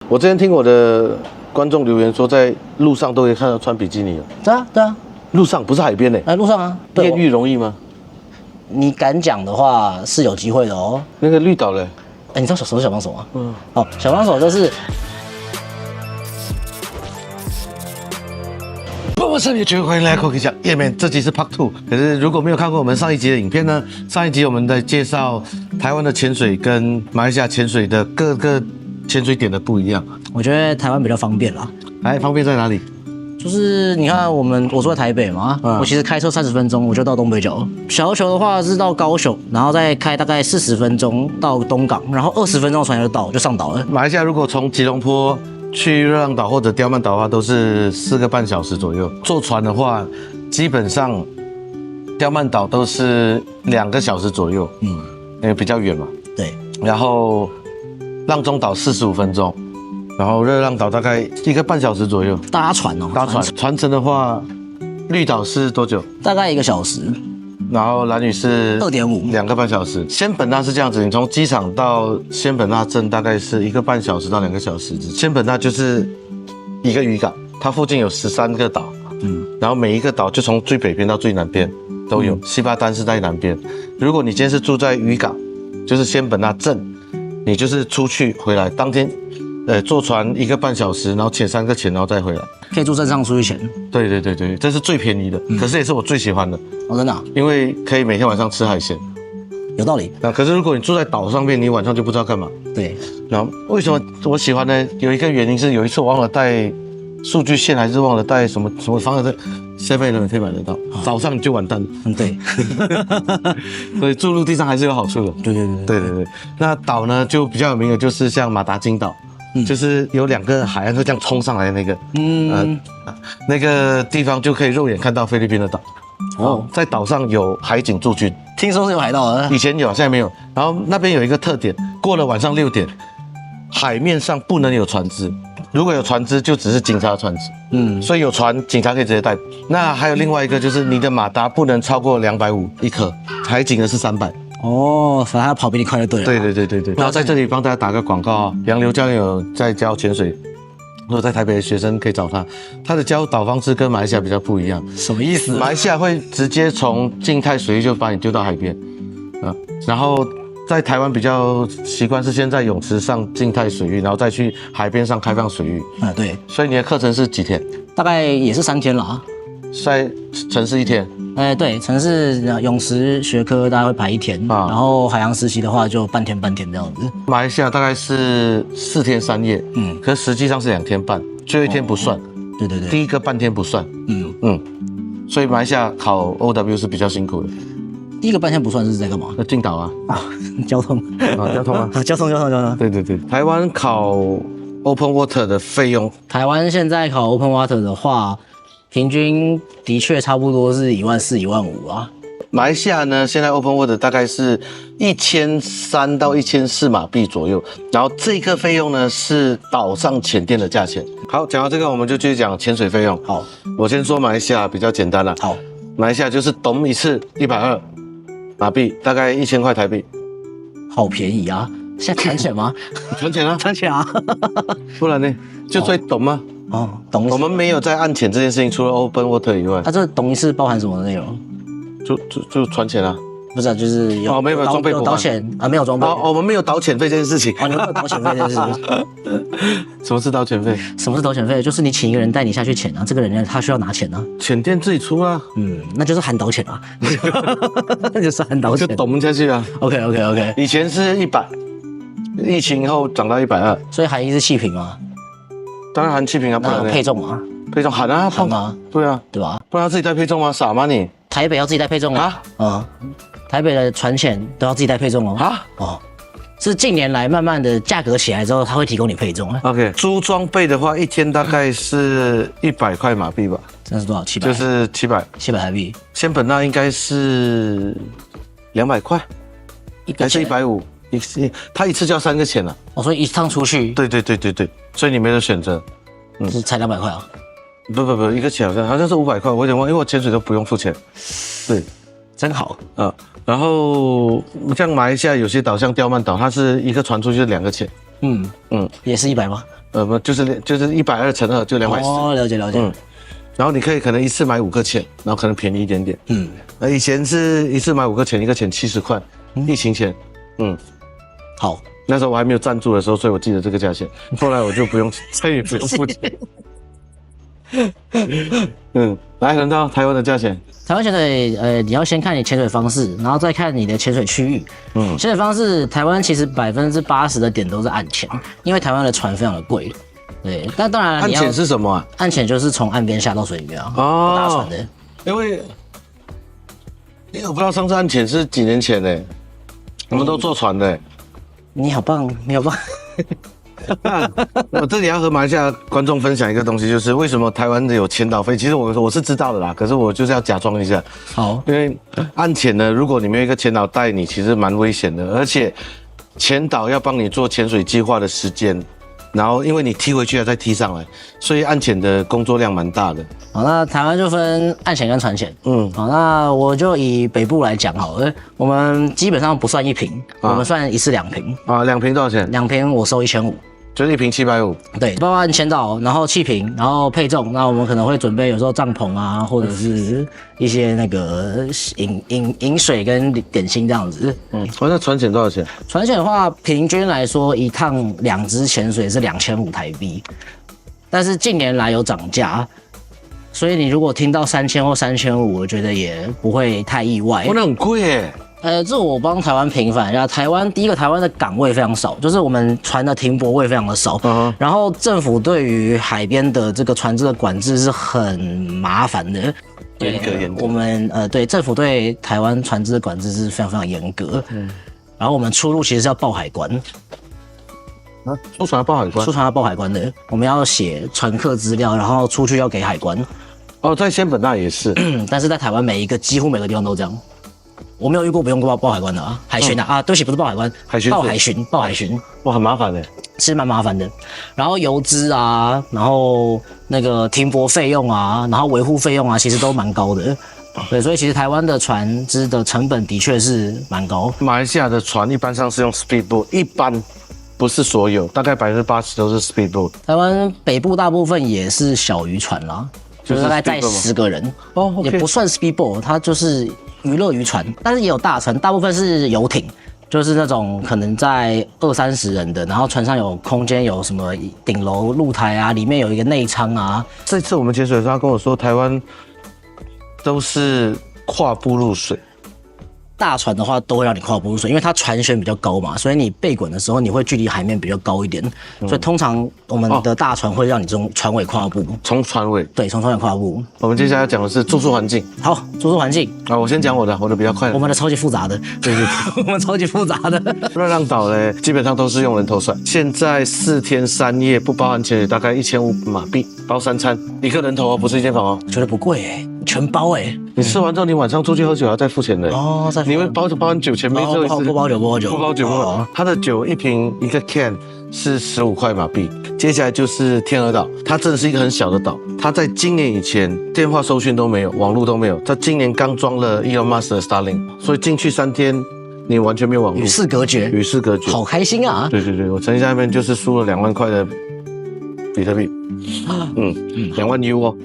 我之前听我的观众留言说，在路上都可以看到穿比基尼的。对啊，对啊，路上不是海边路上啊。对艳遇容易吗？你敢讲的话是有机会的哦。那个绿岛嘞？你知道什么是小帮手吗？小帮手就是。不是你全欢迎来口讲页面，这集是 Part 2。可是如果没有看过我们上一集的影片呢，上一集我们在介绍台湾的潜水跟马来西亚潜水的各个潜水点的不一样。我觉得台湾比较方便啦。方便在哪里？就是你看我住在台北嘛，我其实开车30分钟我就到东北角。小琉球的话是到高雄，然后再开大概40分钟到东港，然后20分钟的船就上岛了。马来西亚如果从吉隆坡去热浪岛或者刁曼岛的话，都是4个半小时左右。坐船的话，基本上刁曼岛都是2个小时左右，因为比较远嘛。对。然后浪中岛45分钟，然后热浪岛大概1个半小时左右。搭船哦。搭船程的话，绿岛是多久？大概1个小时。然后兰屿是2.5，2个半小时。仙本那是这样子，你从机场到仙本那镇大概是1个半小时到2个小时。仙本那就是一个渔港，它附近有13个岛，然后每一个岛就从最北边到最南边都有。西巴丹是在南边。如果你今天是住在渔港，就是仙本那镇，你就是出去回来当天，坐船1个半小时，然后潜3个潜，然后再回来。可以住镇上出去潜。对，这是最便宜的，可是也是我最喜欢的。哦，真的啊？因为可以每天晚上吃海鲜。有道理。可是如果你住在岛上面，你晚上就不知道干嘛。对。然后为什么我喜欢呢？有一个原因是有一次我忘了带数据线，还是忘了带什么方向，在 7-Eleven 可以买得到，早上你就完蛋了。对。所以住陆地上还是有好处的。对。那岛呢就比较有名的就是像马达金岛。就是有2个海岸会这样冲上来的那个，那个地方就可以肉眼看到菲律宾的岛。在岛上有海警驻军，听说是有海盗的，以前有，现在没有。然后那边有一个特点，过了晚上6点，海面上不能有船只，如果有船只就只是警察的船只。所以有船，警察可以直接逮捕。那还有另外一个就是你的马达不能超过250一颗，海警的是300。反正他跑比你快就对了。对。然后在这里帮大家打个广告啊，杨刘教练有在教潜水，如果在台北的学生可以找他，他的教导方式跟马来西亚比较不一样。什么意思？马来西亚会直接从静态水域就把你丢到海边，然后在台湾比较习惯是先在泳池上静态水域，然后再去海边上开放水域。对。所以你的课程是几天？大概也是3天了。在城市1天。对，城市泳池学科大概会排1天，然后海洋实习的话就半天这样子。马来西亚大概是4天3夜，可是实际上是2天半，最后1天不算。对。第一个半天不算。所以马来西亚考 OW 是比较辛苦的。第一个半天不算是在干嘛？进岛啊。交通啊。交通。对。台湾考 Open Water 的费用，台湾现在考 Open Water 的话，平均的确差不多是14000、15000啊。马来西亚呢，现在 Open Water 大概是1300到1400马币左右，然后这个费用呢是岛上潜店的价钱。好，讲到这个，我们就继续讲潜水费用。好，我先说马来西亚比较简单了。好，马来西亚就是懂一次120马币，大概1000块台币。好便宜啊！现在船潜吗？船潜啊，船潜啊，不然呢？就最懂吗？懂。我们没有在岸潜这件事情，除了 Open Water 以外。这懂一次包含什么内容？就船潜啊。不是，就是有没有装备补导潜啊，没有装备。我们没有导潜费这件事情。你没有导潜费这件事情。什么是导潜费？什么是导潜费？就是你请一个人带你下去潜啊，这个人他需要拿钱啊。潜店自己出啊。那就是含导潜啊。那就是含导潜。就懂下去啊。OK。以前是100，疫情后涨到120。所以含一是气瓶吗？当然含气瓶啊，不然呢？配重啊？配重含啊，含吗？对啊，对吧？不然要自己带配重吗？傻吗你？台北要自己带配重啊？台北的船潜都要自己带配重哦。是近年来慢慢的价格起来之后，他会提供你配重啊。OK， 租装备的话，1天大概是100块马币吧？这是多少？700？就是700台币。仙本那应该是200块，还是150？他一次就要3个潜了。所以一趟出去。对，所以你没得选择。是才200块啊？不，一个潜好像是500块，我有点忘，因为我潜水都不用付钱。对，真好。然后像马来西亚有些岛，像刁曼岛，它是一个船出去2个潜。也是100吗？就是120乘2就240。哦，了解。然后你可以可能一次买5个钱，然后可能便宜一点点。以前是一次买5个钱，一个钱70块，疫情前。好，那时候我还没有赞助的时候，所以我记得这个价钱。后来我就再也不用付钱。来轮到台湾的价钱。台湾潜水，你要先看你潜水方式，然后再看你的潜水区域。潜水方式，台湾其实80%的点都是岸潜，因为台湾的船非常的贵。对，但当然岸潜是什么啊？岸潜就是从岸边下到水里面啊，大船的。因为我不知道上次岸潜是几年前呢，我们都坐船的。你好棒。我这里要和马来西亚观众分享一个东西，就是为什么台湾的有潜导费。其实我是知道的啦，可是我就是要假装一下。好，因为岸潜呢，如果你没有一个潜导带你，其实蛮危险的，而且潜导要帮你做潜水计划的时间。然后因为你踢回去再踢上来，所以岸潜的工作量蛮大的。好，那台湾就分岸潜跟船潜。好，那我就以北部来讲好了。我们基本上不算1瓶，我们算一次2瓶。2瓶多少钱？2瓶我收1500。就是1瓶750。对，包括潜导，然后气瓶，然后配重。那我们可能会准备有时候帐篷啊，或者是一些那个饮水跟点心这样子。那船潜多少钱？船潜的话，平均来说一趟2支潜水是2500台币，但是近年来有涨价，所以你如果听到3000或3500，我觉得也不会太意外。那很贵耶。这我帮台湾平反一下。第一个台湾的港位非常少，就是我们船的停泊位非常的少。然后政府对于海边的这个船只的管制是很麻烦的。严格。我们对政府对台湾船只的管制是非常非常严格。然后我们出入其实是要报海关。出船要报海关？出船要报海关的，我们要写船客资料，然后出去要给海关。在仙本那也是。但是在台湾几乎每个地方都这样。我没有遇过不用报海关的啊，海巡啊，对不起，不是报海关，报海巡，哇，很麻烦的，其实蛮麻烦的。然后油资啊，然后那个停泊费用啊，然后维护费用啊，其实都蛮高的。对，所以其实台湾的船只的成本的确是蛮高。马来西亚的船一般上是用 speedboat， 一般不是所有，大概80%都是 speedboat。台湾北部大部分也是小渔船啦，就是大概载10个人，也不算 speedboat， 它就是娱乐渔船，但是也有大船，大部分是游艇，就是那种可能在20-30人的，然后船上有空间，有什么顶楼、露台啊，里面有一个内舱啊。这次我们潜水的时候，他跟我说，台湾都是跨步入水。大船的话都会让你跨步入水，因为它船舷比较高嘛，所以你背滚的时候你会距离海面比较高一点，所以通常我们的大船会让你从船尾跨步。从船尾？对，从船尾跨步。我们接下来要讲的是住宿环境。好，住宿环境。我先讲我的比较快。我们的超级复杂的。对，我们超级复杂的。热浪岛呢，基本上都是用人头算。现在4天3夜不包含潜水，大概1500马币，包3餐，1个人头不是1间房觉得不贵全包你吃完之后，你晚上出去喝酒还要再付钱的再付。你会包含酒钱没这回事？不包酒。它的酒1瓶1个 can 是15块马币。接下来就是天鹅岛，它真的是一个很小的岛。它在今年以前电话收讯都没有，网络都没有。它今年刚装了 Elon Musk 的 Starlink， 所以进去3天你完全没有网络，与世隔绝，好开心啊！对，我曾经在那边就是输了2万块的比特币。2万 U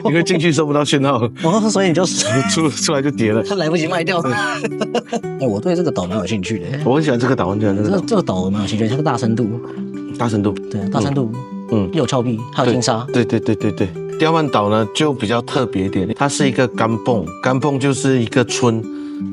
因为进去收不到讯号所以你就出来就跌了，来不及卖掉。我对这个岛蛮有兴趣的，我很喜欢这个岛，这个岛我蛮有兴趣，它个大深度，对，大深度，又有峭壁，还有金沙，对。刁曼岛呢就比较特别一点，它是一个甘蹦就是一个村。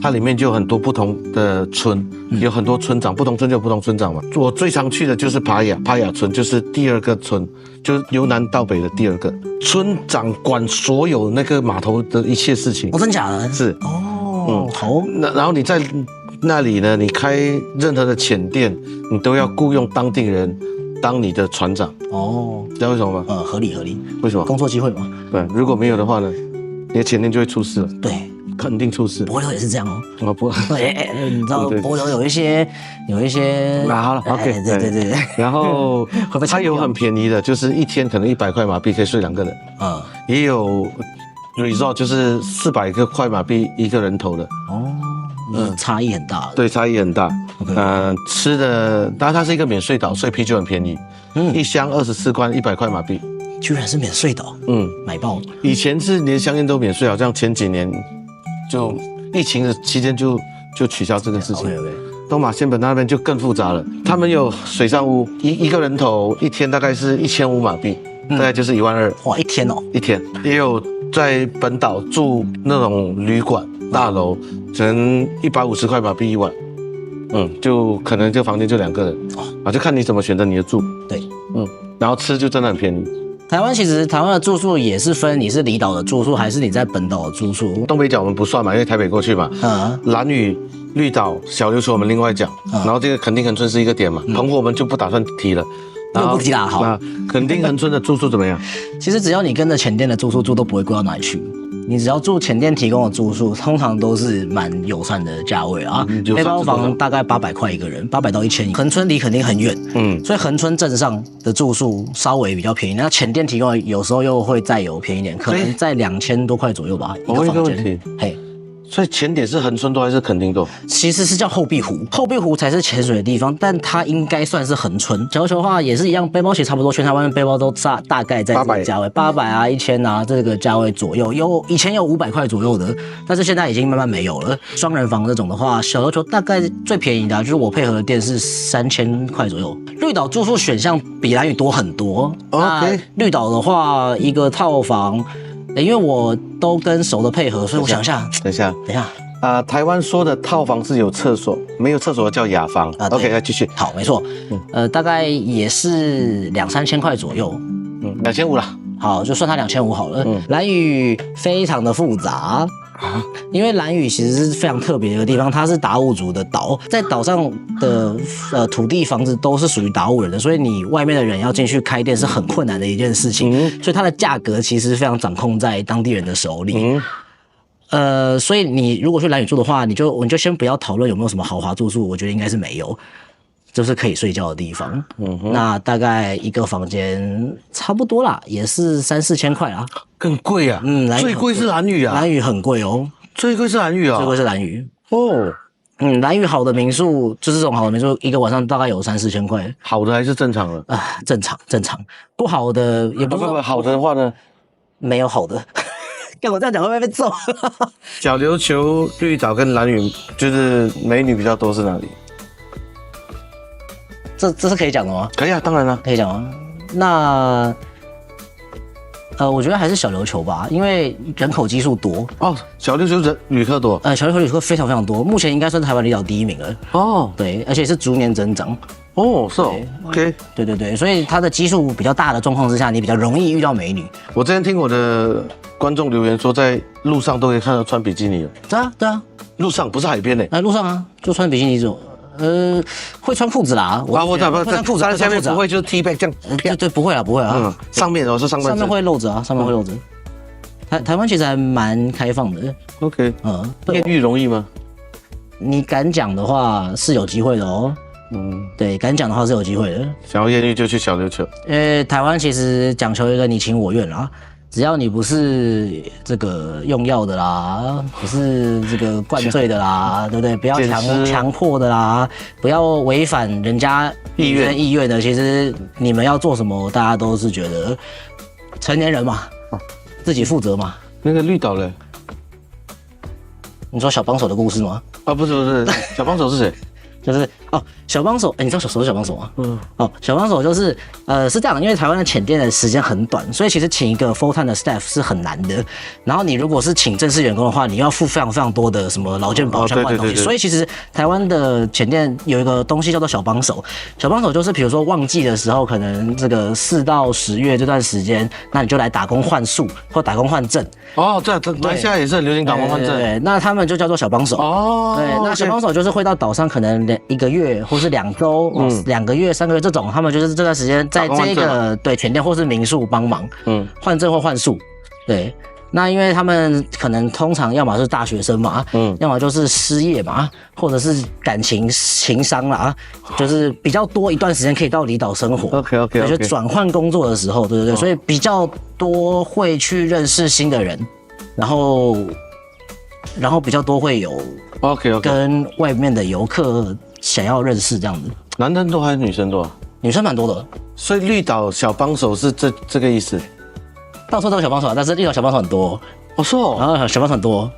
它里面就有很多不同的村，有很多村长，不同村就有不同村长嘛。我最常去的就是帕雅村，就是第2个村，就是由南到北的第2个。村长管所有那个码头的一切事情。真假的？是。好。然后你在那里呢，你开任何的潜店，你都要雇佣当地人当你的船长。知道为什么吗？合理。为什么？工作机会嘛。对，如果没有的话呢，你的潜店就会出事了。对。肯定出事，帛琉也是这样对，你知道帛琉有一些，好了 ，OK， 对，然后它有很便宜的，就是1天可能100块马币可以睡2个人，也有 resort 就是400块马币1个人头的，差异很大。对，差异很大。吃的，当然它是一个免税岛，所以啤酒很便宜，一箱24罐，100块马币。居然是免税岛，买爆。以前是连香烟都免税，好像前几年就疫情的期间就取消这个事情。东马仙本那边就更复杂了，他们有水上屋，一个人头一天大概是1500马币，大概就是12000。哇，一天哦，一天。也有在本岛住那种旅馆大楼，可能150块马币一晚。就可能这个房间就2个人，就看你怎么选择你的住。对，然后吃就真的很便宜。台湾其实台湾的住宿也是分你是离岛的住宿还是你在本岛的住宿。东北角我们不算嘛，因为台北过去嘛。兰屿、绿岛、小琉球我们另外讲。然后这个垦丁恒春是一个点嘛，澎湖我们就不打算提了。不提啦，好。垦丁恒春的住宿怎么样？其实只要你跟着前店的住宿住，都不会贵到哪里去。你只要住前店提供的住宿，通常都是蛮友善的价位啊。背包房大概800块一个人，800到1000。恒春离垦丁很远，所以恒春镇上的住宿稍微比较便宜。那前店提供的有时候又会再有便宜点，可能在2000多块左右吧。我问一个问题，嘿。所以前点是恒春多还是垦丁多？其实是叫后壁湖，后壁湖才是潜水的地方，但它应该算是恒春。小琉球的话也是一样，背包其实差不多，全台湾的背包都大概在这个价位，800啊、1000啊这个价位左右。以前有500块左右的，但是现在已经慢慢没有了。双人房这种的话，小琉球大概最便宜的就是我配合的店是3000块左右。绿岛住宿选项比兰屿多很多。OK， 绿岛的话一个套房。因为我都跟熟的配合，所以我想一下。等一下。台湾说的套房是有厕所，没有厕所叫雅房。OK， 来继续。好，没错。大概也是2-3千块左右。2500啦。好，就算它2500好了。兰屿非常的复杂。因为兰屿其实是非常特别的一个地方，它是达悟族的岛，在岛上的土地房子都是属于达悟人的，所以你外面的人要进去开店是很困难的一件事情，所以它的价格其实非常掌控在当地人的手里。所以你如果去兰屿住的话，你就先不要讨论有没有什么豪华住宿，我觉得应该是没有。就是可以睡觉的地方，那大概一个房间差不多啦，也是3-4千块啦，更贵啊，最贵是兰屿啊，兰屿很贵哦，最贵是兰屿啊，最贵是兰屿哦，兰屿好的民宿就是这种好的民宿，一个晚上大概有3-4千块，好的还是正常的啊？正常，不好的也不好的话呢，没有好的。跟我这样讲会不会被揍？小琉球、绿岛跟兰屿就是美女比较多是哪里？这是可以讲的吗？可以啊，当然了，可以讲啊。那我觉得还是小琉球吧，因为人口基数多哦。小琉球旅客多，小琉球旅客非常非常多，目前应该算是台湾离岛第1名了。哦，对，而且是逐年增长。哦，是哦 ，OK， 对，所以它的基数比较大的状况之下，你比较容易遇到美女。我之前听我的观众留言说，在路上都可以看到穿比基尼了。对啊，路上不是海边路上啊，就穿比基尼这种。会穿裤子啦，我穿裤子，下面不会就是 T back 这样，对，不会啊，上面我说上面会露着啊，上面会露着。台湾其实还蛮开放的 ，OK， 艳遇容易吗？你敢讲的话是有机会的哦，对，敢讲的话是有机会的。想要艳遇就去小琉球，台湾其实讲求一个你情我愿啦。只要你不是这个用药的啦，不是这个灌醉的啦，对不对？不要强迫的啦，不要违反人家意愿的。其实你们要做什么，大家都是觉得成年人嘛，自己负责嘛。那个绿岛嘞？你说小帮手的故事吗？不是，小帮手是谁？就是小帮手，你知道什么是小帮手吗？小帮手就是是这样，因为台湾的潜店的时间很短，所以其实请一个 full time 的 staff 是很难的。然后你如果是请正式员工的话，你要付非常非常多的什么劳健保相关的东西。所以其实台湾的潜店有一个东西叫做小帮手，小帮手就是比如说旺季的时候，可能这个4到10月这段时间，那你就来打工换宿或打工换证。对，现在也是很流行打工换证。对，那他们就叫做小帮手。对，那小帮手就是会到岛上可能1个月或是2周、2个月、3个月这种，他们就是这段时间在这个潜店或是民宿帮忙，换证或换宿。对，那因为他们可能通常要么是大学生嘛，要么就是失业嘛，或者是感情情伤啦，就是比较多一段时间可以到离岛生活。OK， 就转换工作的时候，对，所以比较多会去认识新的人，然后比较多会有 OK，跟外面的游客想要认识这样子。男生多还是女生多？女生蛮多的，所以绿岛小帮手是这个意思。到处都有小帮手，但是绿岛小帮手很多。哦，是哦，然后小帮手很多。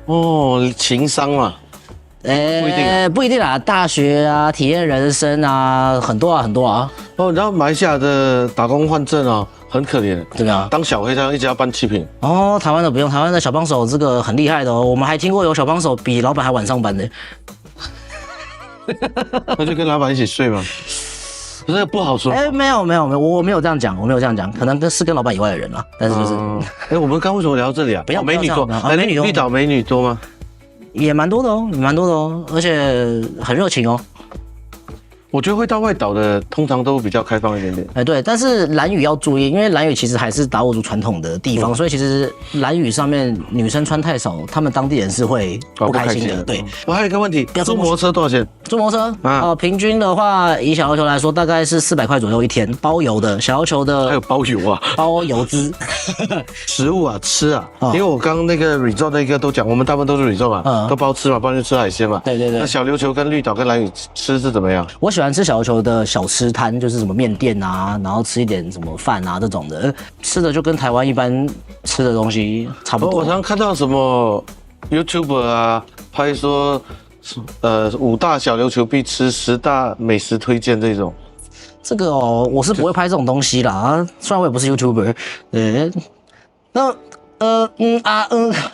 哦，情商嘛。不一定啦，大学啊，体验人生啊，很多啊。哦，然后马来西亚的打工换证哦，很可怜，怎么样？当小黑这样一直要搬气瓶。哦，台湾的不用，台湾的小帮手这个很厉害的哦，我们还听过有小帮手比老板还晚上班的。那就跟老板一起睡嘛。不是不好说。没有，我没有这样讲，可能是跟老板以外的人啦，但是就是，我们刚为什么聊到这里啊？不要美女多，美女多，绿岛美女多吗？也蛮多的哦，而且很热情哦。我觉得会到外岛的通常都比较开放一点点。对，但是兰屿要注意，因为兰屿其实还是达悟族传统的地方，所以其实兰屿上面女生穿太少，他们当地人是会不开心的。对，我还有一个问题，租摩托车多少钱？租摩托车平均的话，以小琉球来说，大概是400块左右一天，包邮的。小琉球的还有包邮啊，包邮资，食物啊，吃啊，因为我刚刚那个 resort 那个都讲，我们大部分都是 resort 嘛，都包吃嘛，包去吃海鲜嘛。对。那小琉球跟绿岛跟兰屿吃是怎么样？我喜欢吃小琉球的小吃摊，就是什么面店啊，然后吃一点什么饭啊这种的，吃的就跟台湾一般吃的东西差不多。我常看到什么 YouTuber 啊，拍说5大小琉球必吃10大美食推荐这种。这个我是不会拍这种东西啦，虽然我也不是 YouTuber，那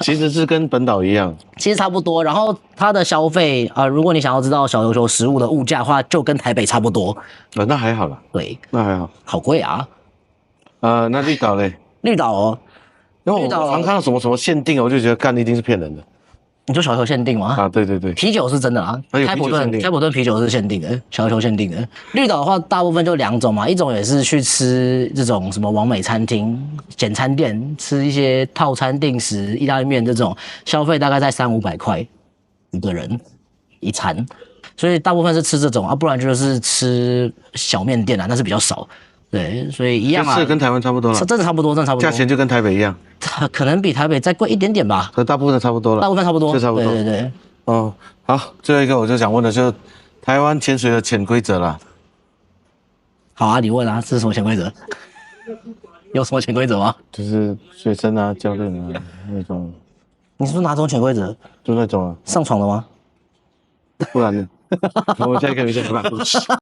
其实是跟本岛一样，其实差不多。然后它的消费如果你想要知道小琉球食物的物价的话，就跟台北差不多。那还好啦。对，那还好。好贵啊。那绿岛嘞？绿岛因为我常看到什么限定，我就觉得干一定是骗人的。你说小琉球限定吗？对。啤酒是真的啦，开普敦啤酒是限定的，小琉球限定的。绿岛的话，大部分就2种嘛，一种也是去吃这种什么网美餐厅、简餐店，吃一些套餐定时意大利面这种，消费大概在300-500块一个人一餐，所以大部分是吃这种不然就是吃小面店那是比较少。对，所以一样就是跟台湾差不多了，真的差不多。价钱就跟台北一样，可能比台北再贵一点点吧。可大部分都差不多了，大部分差不多，就差不多。对。好，最后一个我就想问的就是台湾潜水的潜规则啦。好啊，你问啊，这是什么潜规则？有什么潜规则吗？就是学生啊、教练啊那种。你是说哪种潜规则？就那种上床的吗？不然呢？我们下一个，拜拜。